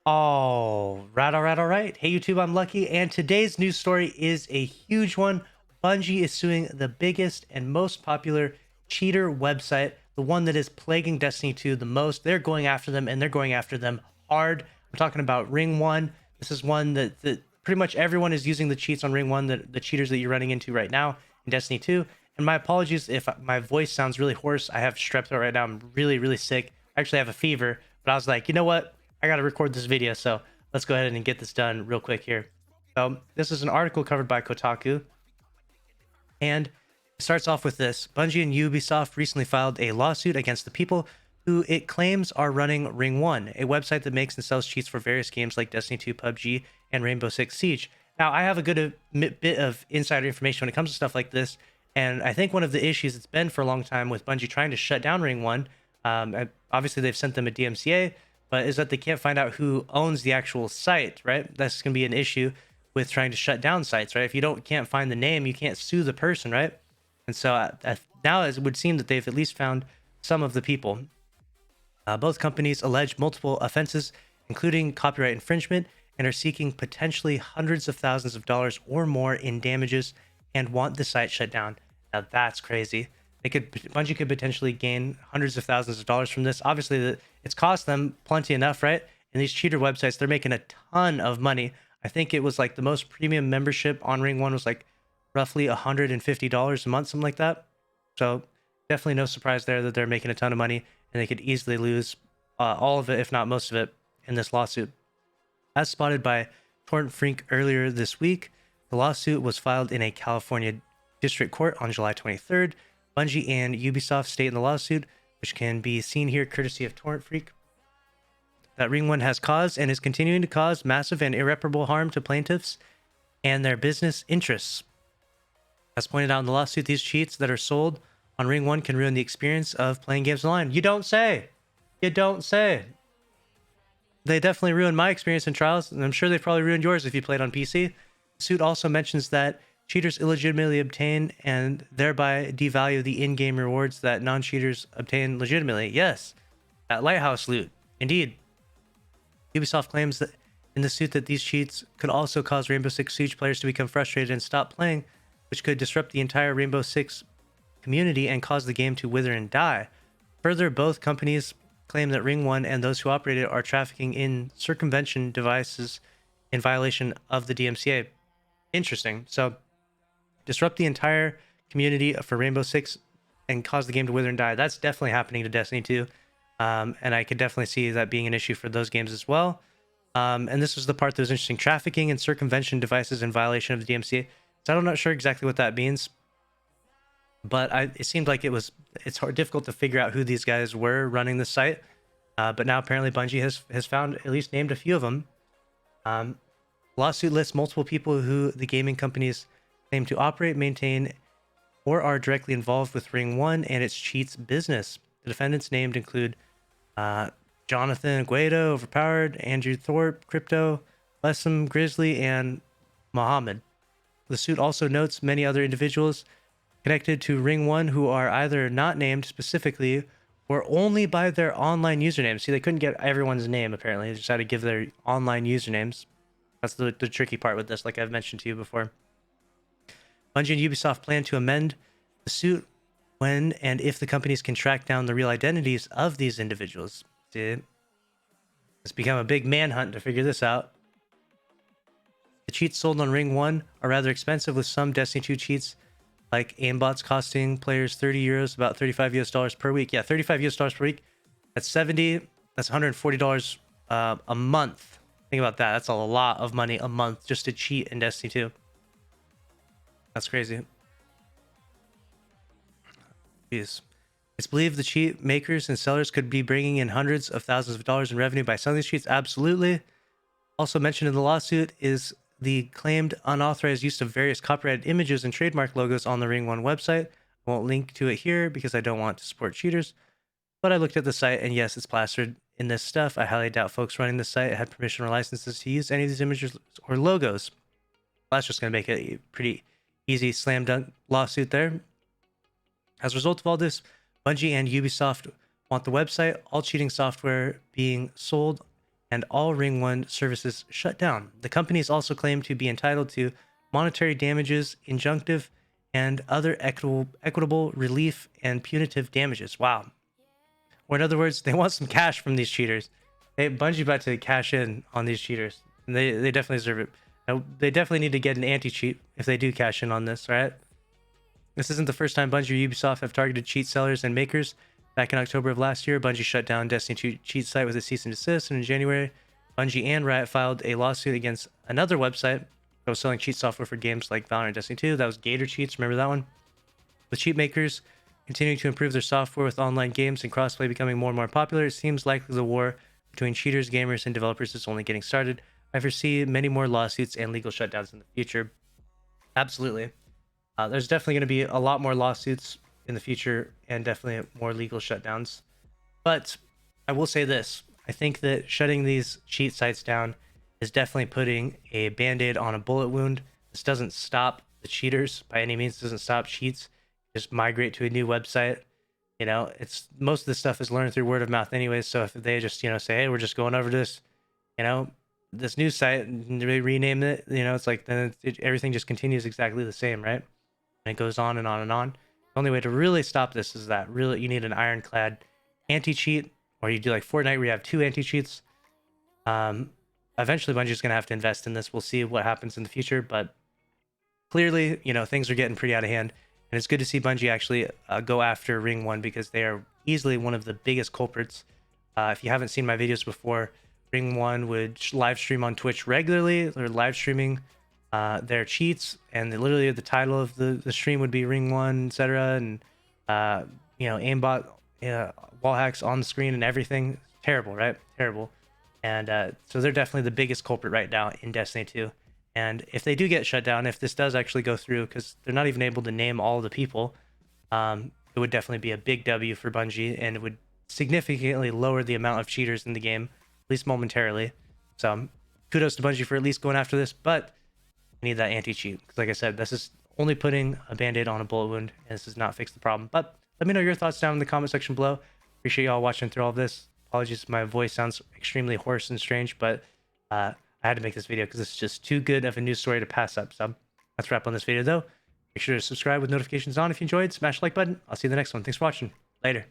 All right. Hey, YouTube, I'm Lucky, and today's news story is a huge one. Bungie is suing the biggest and most popular cheater website, the one that is plaguing Destiny 2 the most. They're going after them, and they're going after them hard. I'm talking about Ring 1. This is one that pretty much everyone is using the cheats on Ring 1, the cheaters that you're running into right now in Destiny 2. And my apologies if my voice sounds really hoarse. I have strep throat right now. I'm really, really sick. I actually have a fever, but I was like, you know what? I got to record this video, so let's go ahead and get this done real quick here. So this is an article covered by Kotaku, and it starts off with this. Bungie and Ubisoft recently filed a lawsuit against the people who it claims are running Ring 1, a website that makes and sells cheats for various games like Destiny 2, PUBG, and Rainbow Six Siege. Now, I have a good bit of insider information when it comes to stuff like this, and I think one of the issues it's been for a long time with Bungie trying to shut down Ring 1, obviously they've sent them a DMCA, but is that they can't find out who owns the actual site, right? That's going to be an issue with trying to shut down sites, right? If you can't find the name, you can't sue the person, right? And so now it would seem that they've at least found some of the people. Both companies allege multiple offenses, including copyright infringement, and are seeking potentially hundreds of thousands of dollars or more in damages and want the site shut down. Now that's crazy. Bungie could potentially gain hundreds of thousands of dollars from this. Obviously, it's cost them plenty enough, right? And these cheater websites, they're making a ton of money. I think it was like the most premium membership on Ring 1 was like roughly $150 a month, something like that. So definitely no surprise there that they're making a ton of money, and they could easily lose all of it, if not most of it, in this lawsuit. As spotted by Torrent Freak earlier this week, the lawsuit was filed in a California district court on July 23rd. Bungie and Ubisoft state in the lawsuit, which can be seen here courtesy of Torrent Freak, that Ring 1 has caused and is continuing to cause massive and irreparable harm to plaintiffs and their business interests. As pointed out in the lawsuit, these cheats that are sold on Ring 1 can ruin the experience of playing games online. You don't say. You don't say. They definitely ruined my experience in Trials, and I'm sure they probably ruined yours if you played on PC. The suit also mentions that cheaters illegitimately obtain and thereby devalue the in-game rewards that non-cheaters obtain legitimately. Yes, that lighthouse loot. Indeed. Ubisoft claims that in the suit that these cheats could also cause Rainbow Six Siege players to become frustrated and stop playing, which could disrupt the entire Rainbow Six community and cause the game to wither and die. Further, both companies claim that Ring 1 and those who operate it are trafficking in circumvention devices in violation of the DMCA. Interesting. So, disrupt the entire community for Rainbow Six and cause the game to wither and die. That's definitely happening to Destiny 2. And I could definitely see that being an issue for those games as well. And this was the part that was interesting. Trafficking and circumvention devices in violation of the DMCA. So I'm not sure exactly what that means. But it seemed like it's difficult to figure out who these guys were running the site. But now apparently Bungie has found, at least named a few of them. Lawsuit lists multiple people who the gaming companies claim to operate, maintain, or are directly involved with Ring 1 and its cheats business. The defendants named include Jonathan Guaido, Overpowered, Andrew Thorpe, Crypto, Lessem, Grizzly, and Mohammed. The suit also notes many other individuals connected to Ring 1 who are either not named specifically or only by their online usernames. See, they couldn't get everyone's name, apparently. They just had to give their online usernames. That's the tricky part with this, like I've mentioned to you before. Bungie and Ubisoft plan to amend the suit when and if the companies can track down the real identities of these individuals. See, it's become a big manhunt to figure this out. The cheats sold on Ring 1 are rather expensive, with some Destiny 2 cheats like aimbots costing players 30 euros, about 35 US dollars per week. Yeah, 35 US dollars per week. That's $140 a month. Think about that. That's a lot of money a month just to cheat in Destiny 2. That's crazy. Jeez. It's believed the cheat makers and sellers could be bringing in hundreds of thousands of dollars in revenue by selling these cheats. Absolutely. Also mentioned in the lawsuit is the claimed unauthorized use of various copyrighted images and trademark logos on the Ring 1 website. I won't link to it here because I don't want to support cheaters. But I looked at the site, and yes, it's plastered in this stuff. I highly doubt folks running the site had permission or licenses to use any of these images or logos. Well, that's just going to make it a pretty easy slam dunk lawsuit there. As a result of all this, Bungie and Ubisoft want the website, all cheating software being sold and all Ring 1 services shut down. The companies also claim to be entitled to monetary damages, injunctive, and other equitable relief and punitive damages. Wow. Or in other words, they want some cash from these cheaters. Bungie about to cash in on these cheaters. And they definitely deserve it. Now, they definitely need to get an anti-cheat if they do cash in on this, right? This isn't the first time Bungie or Ubisoft have targeted cheat sellers and makers. Back in October of last year, Bungie shut down Destiny 2 cheat site with a cease and desist, and in January, Bungie and Riot filed a lawsuit against another website that was selling cheat software for games like Valorant and Destiny 2. That was Gator Cheats, remember that one? With cheat makers continuing to improve their software with online games and crossplay becoming more and more popular, it seems likely the war between cheaters, gamers, and developers is only getting started. I foresee many more lawsuits and legal shutdowns in the future. Absolutely. There's definitely going to be a lot more lawsuits in the future and definitely more legal shutdowns. But I will say this. I think that shutting these cheat sites down is definitely putting a band-aid on a bullet wound. This doesn't stop the cheaters by any means. It doesn't stop cheats. Just migrate to a new website. You know, it's most of this stuff is learned through word of mouth anyways. So if they just, say, hey, we're just going over this, this new site and they rename it, it's like then everything just continues exactly the same, right? And it goes on and on and on. The only way to really stop this is that really you need an ironclad anti-cheat, or you do like Fortnite where you have 2 anti-cheats. Eventually Bungie's going to have to invest in this. We'll see what happens in the future, but clearly, things are getting pretty out of hand. And it's good to see Bungie actually go after Ring 1 because they are easily one of the biggest culprits. If you haven't seen my videos before, Ring 1 would live stream on Twitch regularly. They're live streaming their cheats, and literally the title of the stream would be Ring 1, etc. And, aimbot wall hacks on the screen and everything. Terrible, right? Terrible. And so they're definitely the biggest culprit right now in Destiny 2. And if they do get shut down, if this does actually go through, because they're not even able to name all the people, it would definitely be a big W for Bungie, and it would significantly lower the amount of cheaters in the game, at least momentarily. So kudos to Bungie for at least going after this, but I need that anti-cheat. Because like I said, this is only putting a band-aid on a bullet wound, and this does not fix the problem. But let me know your thoughts down in the comment section below. Appreciate y'all watching through all of this. Apologies if my voice sounds extremely hoarse and strange, but I had to make this video because it's just too good of a news story to pass up. So let's wrap on this video though. Make sure to subscribe with notifications on if you enjoyed. Smash the like button. I'll see you in the next one. Thanks for watching. Later.